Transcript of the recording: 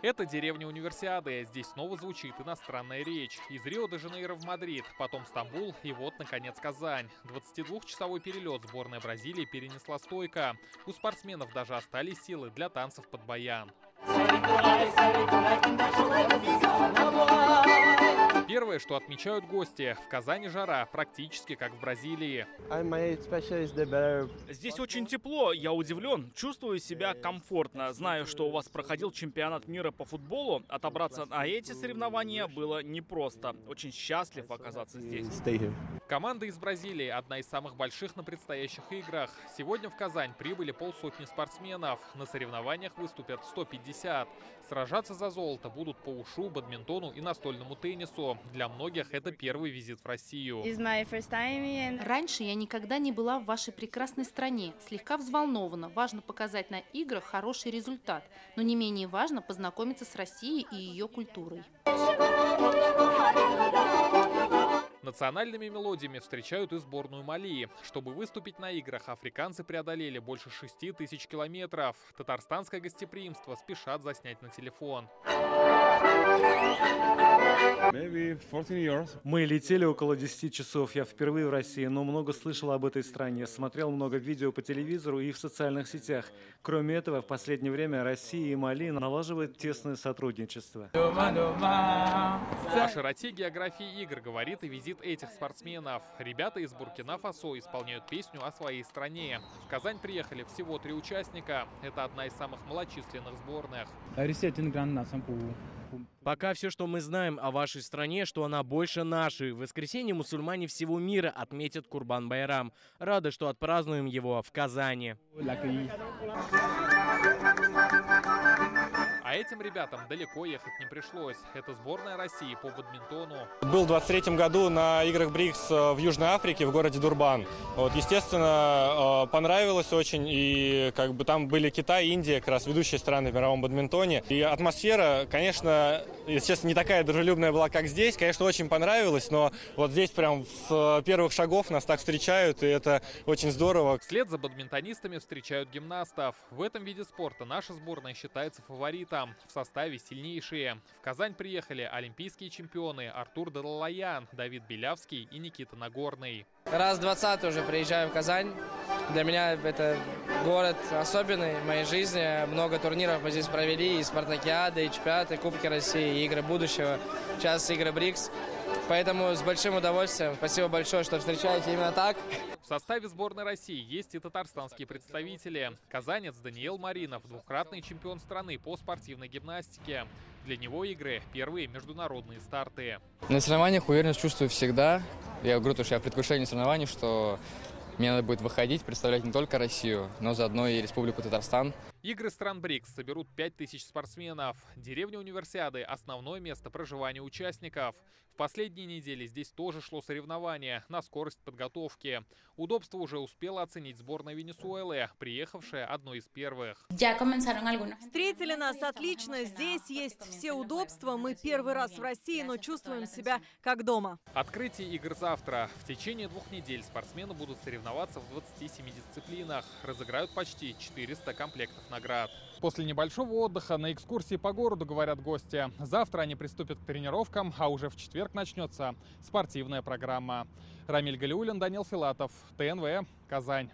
Это деревня Универсиады. Здесь снова звучит иностранная речь. Из Рио-де-Жанейро в Мадрид, потом Стамбул и вот, наконец, Казань. 22-часовой перелет сборная Бразилии перенесла стойко. У спортсменов даже остались силы для танцев под баян. Первое, что отмечают гости, в Казани жара, практически как в Бразилии. Здесь очень тепло, я удивлен, чувствую себя комфортно. Знаю, что у вас проходил чемпионат мира по футболу, отобраться на эти соревнования было непросто. Очень счастлив оказаться здесь. Команда из Бразилии – одна из самых больших на предстоящих играх. Сегодня в Казань прибыли полсотни спортсменов. На соревнованиях выступят 150. Сражаться за золото будут по ушу, бадминтону и настольному теннису. Для многих это первый визит в Россию. Раньше я никогда не была в вашей прекрасной стране. Слегка взволнована. Важно показать на играх хороший результат. Но не менее важно познакомиться с Россией и ее культурой. Национальными мелодиями встречают и сборную Мали. Чтобы выступить на играх, африканцы преодолели больше 6000 километров. Татарстанское гостеприимство спешат заснять на телефон. Мы летели около 10 часов. Я впервые в России, но много слышал об этой стране. Смотрел много видео по телевизору и в социальных сетях. Кроме этого, в последнее время Россия и Мали налаживают тесное сотрудничество. О широте географии игр говорит и визит этих спортсменов. Ребята из Буркина-Фасо исполняют песню о своей стране. В Казань приехали всего 3 участника. Это одна из самых малочисленных сборных. Пока все, что мы знаем о вашей стране, что она больше нашей. В воскресенье мусульмане всего мира отметят Курбан-Байрам. Рады, что отпразднуем его в Казани. А этим ребятам далеко ехать не пришлось. Это сборная России по бадминтону. Был в 23-м году на играх БРИКС в Южной Африке, в городе Дурбан. Естественно, понравилось очень. И там были Китай, Индия, как раз ведущие страны в мировом бадминтоне. И атмосфера, конечно, если честно, не такая дружелюбная была, как здесь. Конечно, очень понравилось, но вот здесь прям с первых шагов нас так встречают, и это очень здорово. Вслед за бадминтонистами встречают гимнастов. В этом виде спорта наша сборная считается фаворитом. В составе сильнейшие. В Казань приехали олимпийские чемпионы Артур Далалаян, Давид Белявский и Никита Нагорный. Раз 20 уже приезжаю в Казань. Для меня это город особенный в моей жизни. Много турниров мы здесь провели, и спартакиады, и чемпионаты, Кубки России, и игры будущего. Сейчас игры БРИКС. Поэтому с большим удовольствием. Спасибо большое, что встречаете именно так. В составе сборной России есть и татарстанские представители. Казанец Даниил Маринов, двукратный чемпион страны по спортивной гимнастике. Для него игры – первые международные старты. На соревнованиях уверенность чувствую всегда. Я говорю, что я в предвкушении соревнований, что мне надо будет выходить, представлять не только Россию, но заодно и Республику Татарстан. Игры стран БРИКС соберут 5000 спортсменов. Деревня Универсиады – основное место проживания участников. В последние недели здесь тоже шло соревнование на скорость подготовки. Удобство уже успела оценить сборная Венесуэлы, приехавшая одной из первых. Встретили нас отлично. Здесь есть все удобства. Мы первый раз в России, но чувствуем себя как дома. Открытие игр завтра. В течение 2 недель спортсмены будут соревноваться в 27 дисциплинах. Разыграют почти 400 комплектов наград. После небольшого отдыха на экскурсии по городу, говорят гости. Завтра они приступят к тренировкам, а уже в четверг начнется спортивная программа. Рамиль Галиуллин, Данил Филатов, ТНВ, Казань.